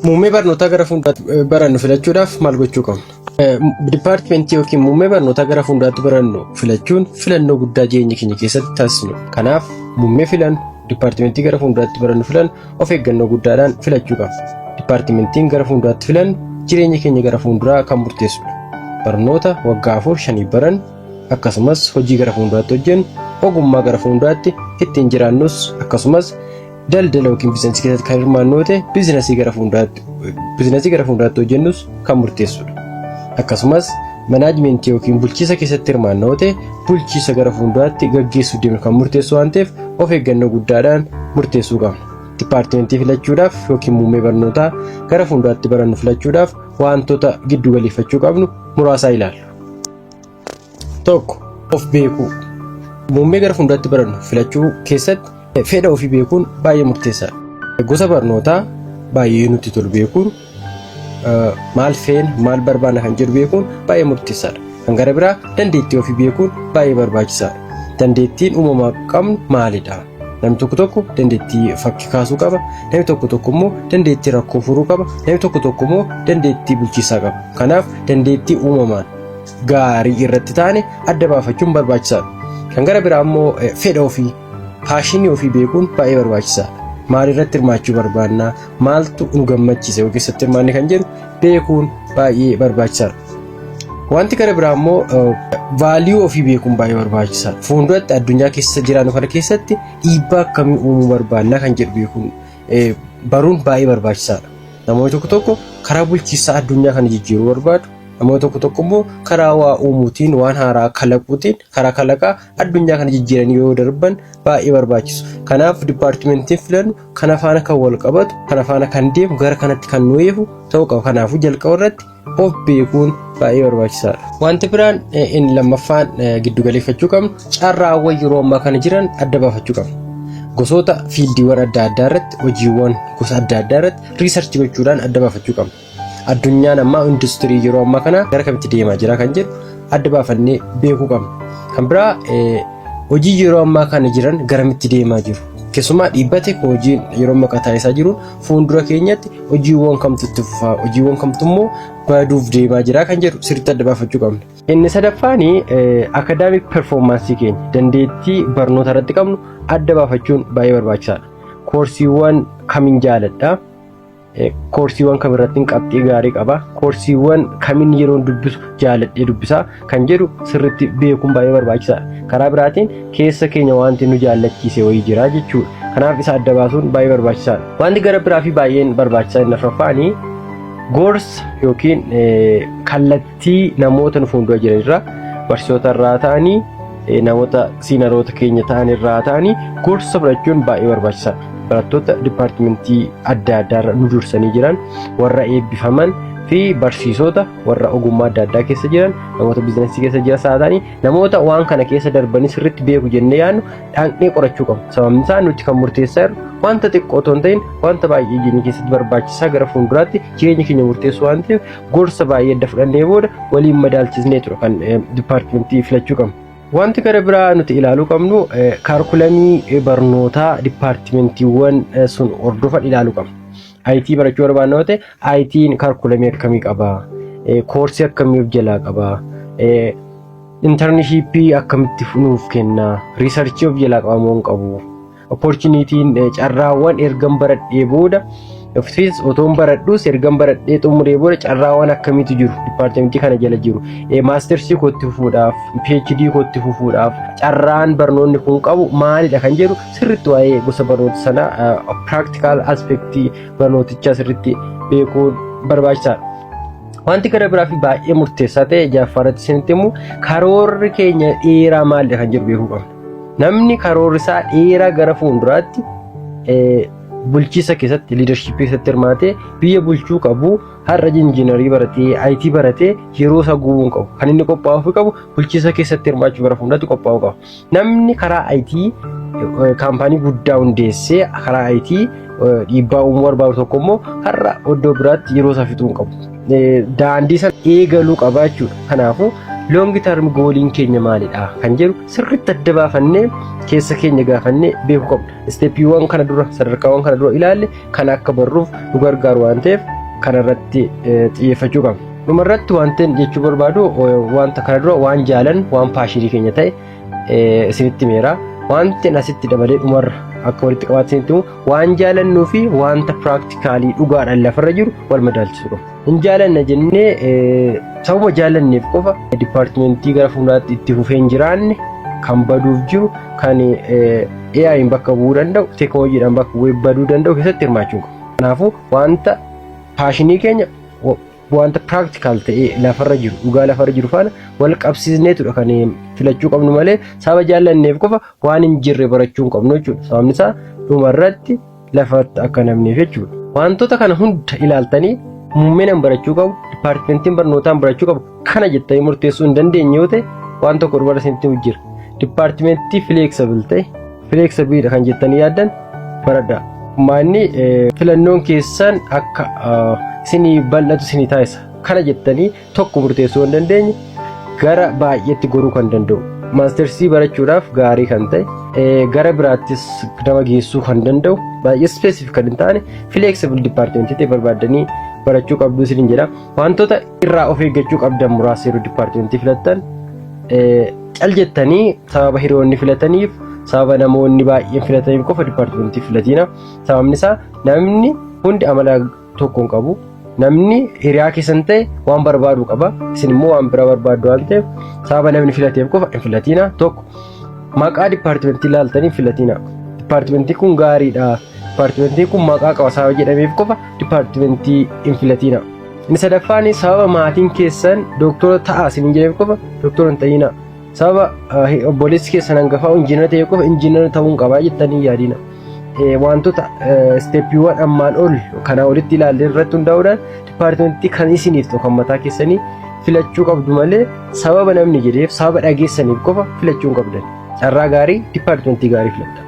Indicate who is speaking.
Speaker 1: Muummee barnootaa gara fuulduraatti barannu filachuudhaaf maal gochuu qabna? Dipaartimentii yookiin muummee barnootaa gara fuulduraatti barannu filachuun filannoo guddaa jireenya keenya keessatti taasisnu. Kanaaf muummee filannu dipaartimentii gara fuulduraatti barannu filannu of eeggannoo guddaadhaan filachuu qabna. Dipaartimentiin gara fuulduraatti filannu jireenya keenya gara fuulduraa kan murteessudha. Barnoota waggaa 4-5 barannu akkasumas hojii gara fuulduraatti hojjennu, ogummaa gara fuulduraatti ittiin jiraannus akkasumas daldala yookiin biizinasii keessatti kan hirmaannu ta'e biizinasii gara fuulduraatti hojjennus kan murteessudha. Akkasumas manaajimentii yookiin bulchiisa keessatti hirmaannu ta'e bulchiisa gara fuulduraatti gaggeessuu deemnu kan murteessu waan ta'eef of eeggannoo guddaadhaan murteessuu qabna. Dipaartimentii filachuudhaaf yookiin muummee barnootaa gara fuulduraatti barannu filachuudhaaf wantoota giddu galeeffachuu qabnu muraasa ilaallu. 1. Of beekuu. Muummee gara fuulduraatti barannu filachuu keessatti fedha ofii beekuun baay'ee murteessaadha. Gosa barnootaa baay'ee nutti tolu beekuun maal feena maal barbaanna kan jedhu beekuun baay'ee murteessaadha. Kan gara biraa dandeettii ofii beekuun baay'ee barbaachisaadha. Dandeettiin uumamaa qabnu maalidha? Namni tokko dandeettii fakkii kaasuu qaba. Namni tokko immoo dandeettii rakkoo furuu qaba. Namni tokko immoo dandeettii bulchiisaa qaba. Kanaaf dandeettii uumamaan gaarii irratti taane adda baafachuun barbaachisaadha. Kan gara biraa immoo fedha ofii paashinii ofii beekuun baay'ee barbaachisaadha. Maal irratti hirmaachuu barbaanna? Maaltu nu gammachiisa yoo keessatti hirmaanne kan jedhu beekuun baay'ee barbaachisaadha. Wanti gara biraa immoo vaaliyuu ofii beekuun baay'ee barbaachisaadha. Fuulduratti addunyaa keessa jiraannu kana keessatti dhiibbaa akkamii uumuu barbaanna kan jedhu beekuun baruun baay'ee barbaachisaadha. Namoonni tokko karaa bulchiinsa addunyaa kana jijjiiruu barbaadu. Namoonni tokko immoo karaa waa uumuutiin waan haaraa kalaquutiin karaa kalaqaa addunyaa kana jijjiiranii yoo darban baay'ee barbaachisu. Kanaaf dipaartimentiin filannu kana faana kan wal qabatu, kana faana kan deemu, gara kanatti kan nu eegu ta'uu qaba. Kanaafuu jalqaba irratti of beekuun baay'ee barbaachisaadha. Wanti biraan inni lammaffaan giddu galeeffachuu qabnu carraawwan yeroo ammaa kana jiran adda baafachuu qabna. Gosoota fiildiiwwan adda addaa irratti, hojiiwwan gosa adda addaa irratti riisarchii gochuudhaan adda baafachuu qabna. Addunyaan ammaa industirii yeroo ammaa kana gara kamitti deemaa jira kan jedhu adda baafannee beekuu qabna. Kan biraa hojii yeroo ammaa kana jiran garamitti deemaa jiru. Keessumaa dhiibbate hojiin yeroo ammaa taasisaa jiru fuuldura keenyatti hojiiwwan kamtu itti fufaa, hojiiwwan kamtu immoo baduuf deemaa jira kan jedhu sirriitti adda baafachuu qabna. Inni sadaffaan akadaamik performaansii keenya dandeettii barnoota irratti qabnu adda baafachuun baay'ee barbaachisaadha. Koorsiiwwan kamiin jaaladha? Koorsiiwwan kamirratti qabxii gaarii qaba. Koorsiiwwan kamiin yeroon dubbisu jaaladhee dubbisaa kan jedhu sirriitti beekuun baay'ee barbaachisaadha. Karaa biraatiin keessa keenya wanti nu jaallachiise wayii jira jechuudha. Kanaaf isa adda baasuun baay'ee barbaachisaadha. Wanti gara biraa fi baay'een barbaachisaa inni afraffaanii gorsa yookiin kallattii namoota nu fuuldura jiranirraa barsiisota irraa ta'anii namoota siinaroota keenya ta'an irraa ta'anii gorsa fudhachuun baay'ee barbaachisaadha. Barattoota dipaartimentii adda addaa nu dursanii jiran warra eebbifaman fi barsiisota warra ogummaa adda addaa keessa jiran namoota biizinasii keessa jiran ta'anii namoota waan kana keessa darbanii sirriitti beeku jennee yaadnu dhaqnee qorachuu qabna. Sababni isaa nuti kan murteessaa jirru wanta xiqqoo otoo hin ta'in wanta baay'ee jireenya keessatti barbaachisaa gara fuulduraatti jireenya keenya murteessu waan ta'eef gorsa baay'ee adda fudhannee booda waliin madaalchisnee tura kan dipaartimentii filachuu qabna. Wanti gara biraa nuti ilaaluu qabnu kaarkulamii barnootaa dipaartimentiiwwan sun hordofan ilaaluu qabna. IT barachuu barbaanna yoo ta'e IT'n kaarkulamii akkamii qaba? Koorsii akkamii of jalaa qaba? Intarneeshiippii akkamitti nuuf kenna? Riisarchii of jalaa qaba moo hin qabu? Opportunitiin carraawwan ergan baradhee booda Office otoon baradhus ergan baradhee xumuree booda carraawwan akkamiitu jiru dipaartimentii kana jala jiru. Maastersii kootti fufuudhaaf, PhD kootti fufuudhaaf carraan barnoonni kun qabu maalidha kan jedhu sirriitti waa'ee gosa barnoota sanaa practical aspektii barnootichaa sirriitti beekuun barbaachisaadha. Wanti gara biraa fi baay'ee murteessaa ta'e jaffaratti isinitti immoo karoorri keenya dheeraa maalidha kan jedhu beekuu qabna. Namni karoorri isaa dheeraa gara fuulduraatti bulchiisa keessatti liidarshiipii keessatti hirmaatee biyya bulchuu qabu har'a injiinarii baratee IT baratee yeroo isaa gubuun qabu kan inni qophaa'uu qabu bulchiisa keessatti hirmaachuu gara fuulduraatti qophaa'uu qabu. Namni karaa IT kaampaanii guddaa hundeessee karaa IT dhiibbaa uumuu barbaadu tokko immoo har'a iddoo biraatti yeroo isaa fixuu qabu. Daandii sana eegaluu qaba jechuudha. Kanaafuu long term goaliin keenya maalidha kan jedhu sirriitti adda baafannee keessa keenya gaafannee beekuu qabna. Steepiiwwan kana dura sadarkaawwan kana dura ilaalle kan akka barruuf nu gargaaru waan ta'eef kanarratti xiyyeeffachuu qabna. Dhumarratti wanti jechuu barbaadu wanta kana dura waan jaalan waan paashinii keenya ta'e isinitti meera. Wanti asitti dabalee dhumarra akka walitti qabaatanitti waan jaalannuu fi wanta practically dhugaadhaan lafarra jiru wal madaalchisuu qabna. Hin jaalanna jennee sababa jaalanneef qofa dipaartimentii gara fuulduraatti itti fufee hin jiraanne kan baduuf jiru kan AI'n bakka bu'uu danda'u teekinooloojiidhaan bakka bu'ee baduu danda'u keessatti hirmaachuu qabna. Kanaafuu wanta paashinii keenya wanta practical ta'ee lafarra jiru dhugaa lafarra jiru faana wal qabsiisneetudha kan filachuu qabnu malee sababa jaalanneef qofa waan hin jirre barachuu hin qabnu jechuudha. Sababni isaa dhumarratti lafatti akka namneef jechuudha. Wantoota kana hunda ilaaltanii muummeen barachuu qabu, dipaartimentiin barnootaan barachuu qabu kana jettanii murteessuu hin dandeenye yoo ta'e waan tokko dubara isinitti jira. Dipaartimentii flexible ta'e flexible kan jettanii yaaddan baradhaa. Maanni filannoon keessan akka isinii bal'atu isinii taasisa. Kana jettanii tokko murteessuu hin dandeenye gara baay'eetti goruu kan danda'u. Maastersii barachuudhaaf gaarii kan ta'e gara biraattis nama geessuu kan danda'u baay'ee specific kan hin taane flexible dipaartimentii ta'e barbaaddanii barachuu qabdu isin jedha. Wantoota irraa of eeggachuu qabdan muraasa yeroo dipaartimentii filattan cal jettanii sababa hiriyoonni filataniif sababa namoonni baay'een filataniif qofa dipaartimentii filatina. Sababni isaa namni hundi amala tokko hin qabu. Namni hiriyaa keessan ta'e waan barbaadu qaba. Isin immoo waan biraa barbaaddu waan ta'eef sababa namni filateef qofa hin filatina. Tokko maqaa dipaartimentii ilaaltanii filatina. Dipaartimentii kun gaariidha. Dipaartimentii kun maqaa qaba sababa jedhameef qofa dipaartimentii hin filatina. Inni sadaffaan sababa maatiin keessan dooktora ta'a isin jedhameef qofa dooktora hin ta'ina. Sababa obboleessi keessan hangafaa injiinara ta'e qofa injiinara ta'uu qaba jettanii yaadina. Wantoota steepiiwwan ammaan ol kana olitti ilaalle irratti hundaa'uudhaan dipaartimentii kan isiniif ta'u kan mataa keessanii filachuu qabdu malee sababa namni jedheef sababa dhageessaniif qofa filachuu hin qabdan. Carraa gaarii dipaartimentii gaarii filadhaa.